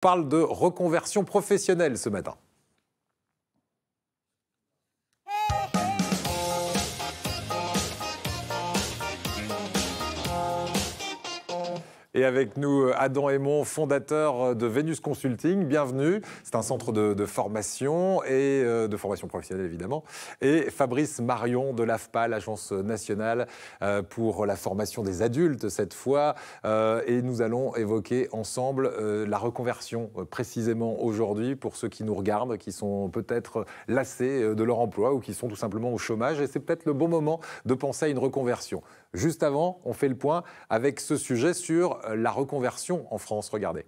parle de reconversion professionnelle ce matin. Et avec nous, Adam Aymon, fondateur de Vénus Consulting. Bienvenue. C'est un centre de formation et de formation professionnelle, évidemment. Et Fabrice Marion de l'AFPA, l'Agence nationale pour la formation des adultes, cette fois. Et nous allons évoquer ensemble la reconversion, précisément aujourd'hui, pour ceux qui nous regardent, qui sont peut-être lassés de leur emploi ou qui sont tout simplement au chômage. Et c'est peut-être le bon moment de penser à une reconversion. Juste avant, on fait le point avec ce sujet sur la reconversion en France. Regardez.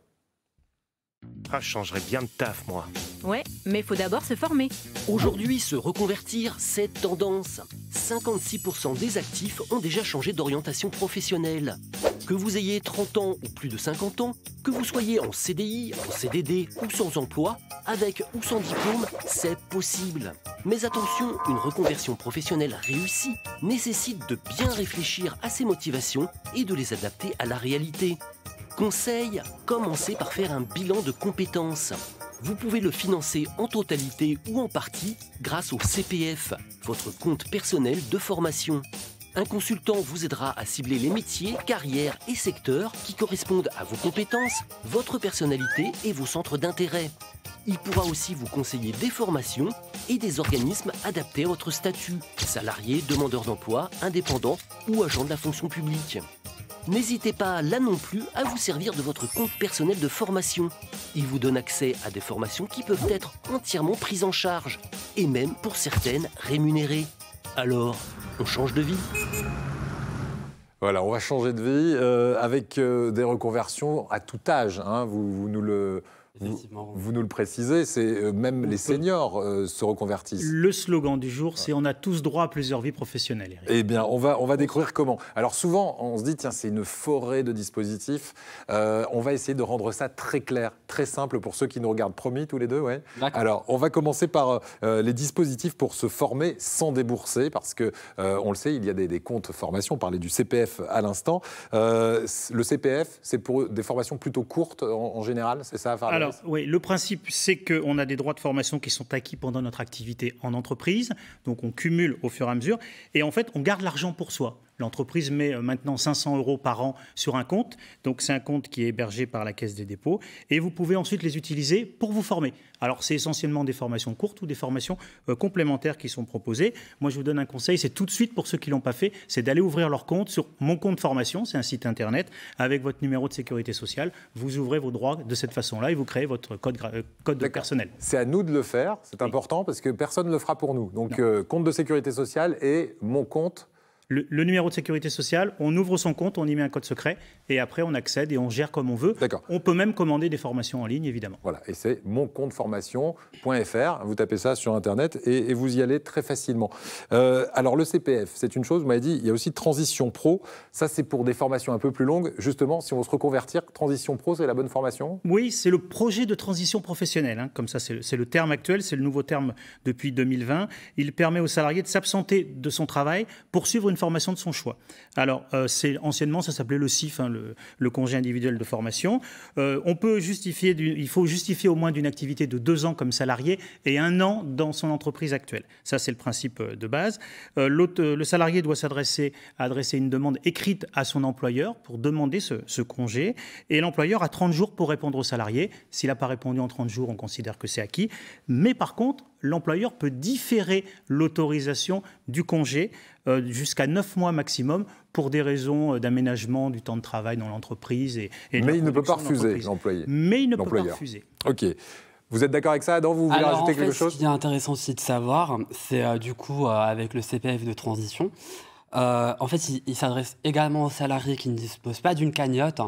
Ah, je changerais bien de taf, moi. Ouais, mais il faut d'abord se former. Aujourd'hui, se reconvertir, c'est tendance. 56% des actifs ont déjà changé d'orientation professionnelle. Que vous ayez 30 ans ou plus de 50 ans, que vous soyez en CDI, en CDD ou sans emploi, avec ou sans diplôme, c'est possible. Mais attention, une reconversion professionnelle réussie nécessite de bien réfléchir à ses motivations et de les adapter à la réalité. Conseil, commencez par faire un bilan de compétences. Vous pouvez le financer en totalité ou en partie grâce au CPF, votre compte personnel de formation. Un consultant vous aidera à cibler les métiers, carrières et secteurs qui correspondent à vos compétences, votre personnalité et vos centres d'intérêt. Il pourra aussi vous conseiller des formations et des organismes adaptés à votre statut, salarié, demandeur d'emploi, indépendant ou agent de la fonction publique. N'hésitez pas là non plus à vous servir de votre compte personnel de formation. Il vous donne accès à des formations qui peuvent être entièrement prises en charge et même pour certaines rémunérées. Alors, on change de vie ? Voilà, on va changer de vie avec des reconversions à tout âge. Hein. Vous nous le précisez, c'est même les seniors se reconvertissent. Le slogan du jour, c'est « On a tous droit à plusieurs vies professionnelles ». Eh bien, on va découvrir comment. Alors souvent, on se dit, tiens, c'est une forêt de dispositifs. On va essayer de rendre ça très clair, très simple pour ceux qui nous regardent. Promis, tous les deux, ouais. Alors, on va commencer par les dispositifs pour se former sans débourser, parce que, on le sait, il y a des comptes formation. On parlait du CPF à l'instant. Le CPF, c'est pour des formations plutôt courtes en général, c'est ça, Fabrice ? Alors, oui, le principe, c'est qu'on a des droits de formation qui sont acquis pendant notre activité en entreprise. Donc, on cumule au fur et à mesure. Et en fait, on garde l'argent pour soi. L'entreprise met maintenant 500 € par an sur un compte. Donc, c'est un compte qui est hébergé par la Caisse des dépôts. Et vous pouvez ensuite les utiliser pour vous former. Alors, c'est essentiellement des formations courtes ou des formations complémentaires qui sont proposées. Moi, je vous donne un conseil, c'est tout de suite, pour ceux qui ne l'ont pas fait, c'est d'aller ouvrir leur compte sur Mon Compte Formation. C'est un site internet avec votre numéro de sécurité sociale. Vous ouvrez vos droits de cette façon-là et vous créez votre code personnel. C'est à nous de le faire, c'est important parce que personne ne le fera pour nous. Donc, compte de sécurité sociale et Mon Compte. Le numéro de sécurité sociale, on ouvre son compte, on y met un code secret et après on accède et on gère comme on veut. On peut même commander des formations en ligne, évidemment. Voilà, et c'est moncompteformation.fr. Vous tapez ça sur Internet et vous y allez très facilement. Alors le CPF, c'est une chose, vous m'avez dit, il y a aussi Transition Pro. Ça, c'est pour des formations un peu plus longues. Justement, si on veut se reconvertir, Transition Pro, c'est la bonne formation ? Oui, c'est le projet de transition professionnelle. Hein. Comme ça, c'est le terme actuel, c'est le nouveau terme depuis 2020. Il permet aux salariés de s'absenter de son travail pour suivre une formation de son choix. Alors, anciennement, ça s'appelait le CIF, hein, le congé individuel de formation. Il faut justifier au moins d'une activité de 2 ans comme salarié et 1 an dans son entreprise actuelle. Ça, c'est le principe de base. Le salarié doit adresser une demande écrite à son employeur pour demander ce congé. Et l'employeur a 30 jours pour répondre au salarié. S'il n'a pas répondu en 30 jours, on considère que c'est acquis. Mais par contre, l'employeur peut différer l'autorisation du congé jusqu'à 9 mois maximum pour des raisons d'aménagement du temps de travail dans l'entreprise. Mais il ne peut pas refuser, l'employé. Mais il ne peut pas refuser. OK. Vous êtes d'accord avec ça, Adam ? Vous voulez rajouter quelque chose ? Ce qui est intéressant aussi de savoir, c'est du coup, avec le CPF de transition, en fait, il s'adresse également aux salariés qui ne disposent pas d'une cagnotte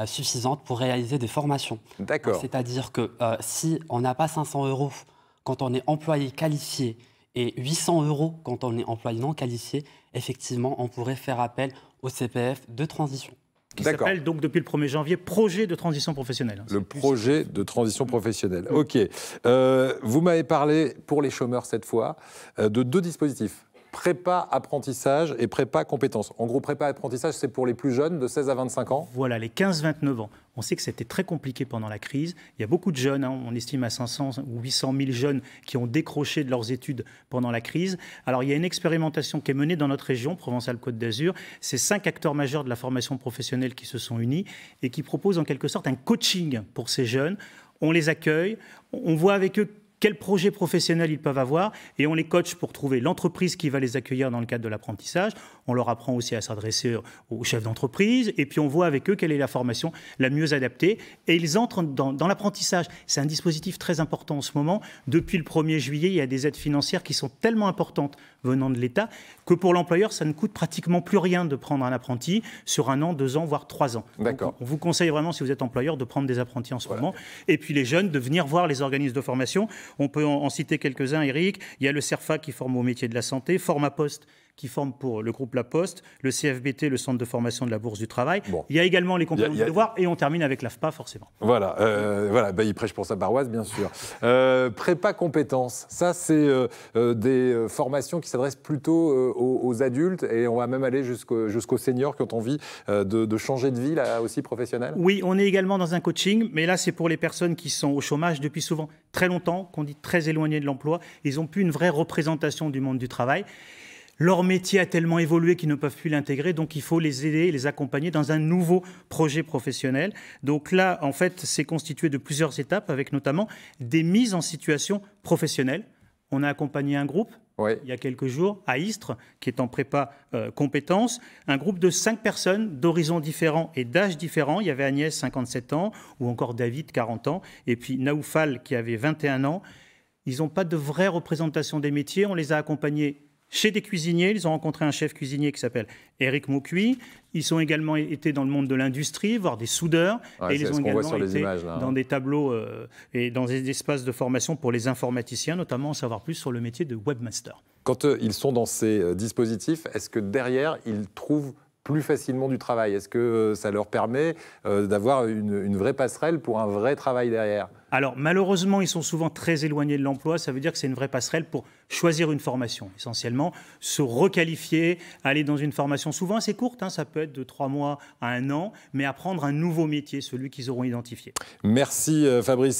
suffisante pour réaliser des formations. D'accord. C'est-à-dire que si on n'a pas 500 € quand on est employé qualifié et 800 € quand on est employé non qualifié, effectivement, on pourrait faire appel au CPF de transition. Qui s'appelle donc depuis le 1er janvier projet de transition professionnelle. Le projet de transition professionnelle. OK. Vous m'avez parlé, pour les chômeurs cette fois, de 2 dispositifs. prépa apprentissage et prépa compétences. En gros, prépa apprentissage, c'est pour les plus jeunes, de 16 à 25 ans. Voilà, les 15-29 ans. On sait que c'était très compliqué pendant la crise. Il y a beaucoup de jeunes, on estime à 500 ou 800 000 jeunes qui ont décroché de leurs études pendant la crise. Alors, il y a une expérimentation qui est menée dans notre région, Provence-Alpes-Côte d'Azur. C'est 5 acteurs majeurs de la formation professionnelle qui se sont unis et qui proposent en quelque sorte un coaching pour ces jeunes. On les accueille, on voit avec eux quels projets professionnels ils peuvent avoir et on les coach pour trouver l'entreprise qui va les accueillir dans le cadre de l'apprentissage. On leur apprend aussi à s'adresser aux chefs d'entreprise et puis on voit avec eux quelle est la formation la mieux adaptée et ils entrent dans l'apprentissage. C'est un dispositif très important en ce moment. Depuis le 1er juillet, il y a des aides financières qui sont tellement importantes venant de l'État que pour l'employeur, ça ne coûte pratiquement plus rien de prendre un apprenti sur 1 an, 2 ans, voire 3 ans. D'accord. On vous conseille vraiment, si vous êtes employeur, de prendre des apprentis en ce moment. Et puis les jeunes, de venir voir les organismes de formation. On peut en citer quelques-uns, Eric. Il y a le CERFA qui forme au métier de la santé, Formapost qui forme pour le groupe La Poste, le CFBT, le Centre de formation de la Bourse du Travail. Bon. Il y a également les compagnons de devoir et on termine avec l'AFPA, forcément. Voilà, il prêche pour sa paroisse, bien sûr. Prépa compétences, ça, c'est des formations qui s'adressent plutôt aux adultes et on va même aller jusqu'aux seniors qui ont envie de changer de vie, là aussi, professionnelle. Oui, on est également dans un coaching, mais là, c'est pour les personnes qui sont au chômage depuis souvent très longtemps, qu'on dit très éloignées de l'emploi. Ils n'ont plus une vraie représentation du monde du travail. Leur métier a tellement évolué qu'ils ne peuvent plus l'intégrer, donc il faut les aider, les accompagner dans un nouveau projet professionnel. Donc là, en fait, c'est constitué de plusieurs étapes, avec notamment des mises en situation professionnelle. On a accompagné un groupe, il y a quelques jours, à Istres, qui est en prépa compétences, un groupe de 5 personnes d'horizons différents et d'âges différents. Il y avait Agnès, 57 ans, ou encore David, 40 ans, et puis Naoufal, qui avait 21 ans. Ils n'ont pas de vraie représentation des métiers, on les a accompagnés chez des cuisiniers. Ils ont rencontré un chef cuisinier qui s'appelle Éric Maucuit. Ils ont également été dans le monde de l'industrie, voire des soudeurs. Et ils ont également été dans des tableaux et dans des espaces de formation pour les informaticiens, notamment en savoir plus sur le métier de webmaster. Quand ils sont dans ces dispositifs, est-ce que derrière, ils trouvent plus facilement du travail? Est-ce que ça leur permet d'avoir une vraie passerelle pour un vrai travail derrière? Alors, malheureusement, ils sont souvent très éloignés de l'emploi. Ça veut dire que c'est une vraie passerelle pour choisir une formation, essentiellement, se requalifier, aller dans une formation souvent assez courte, ça peut être de 3 mois à 1 an, mais apprendre un nouveau métier, celui qu'ils auront identifié. Merci Fabrice.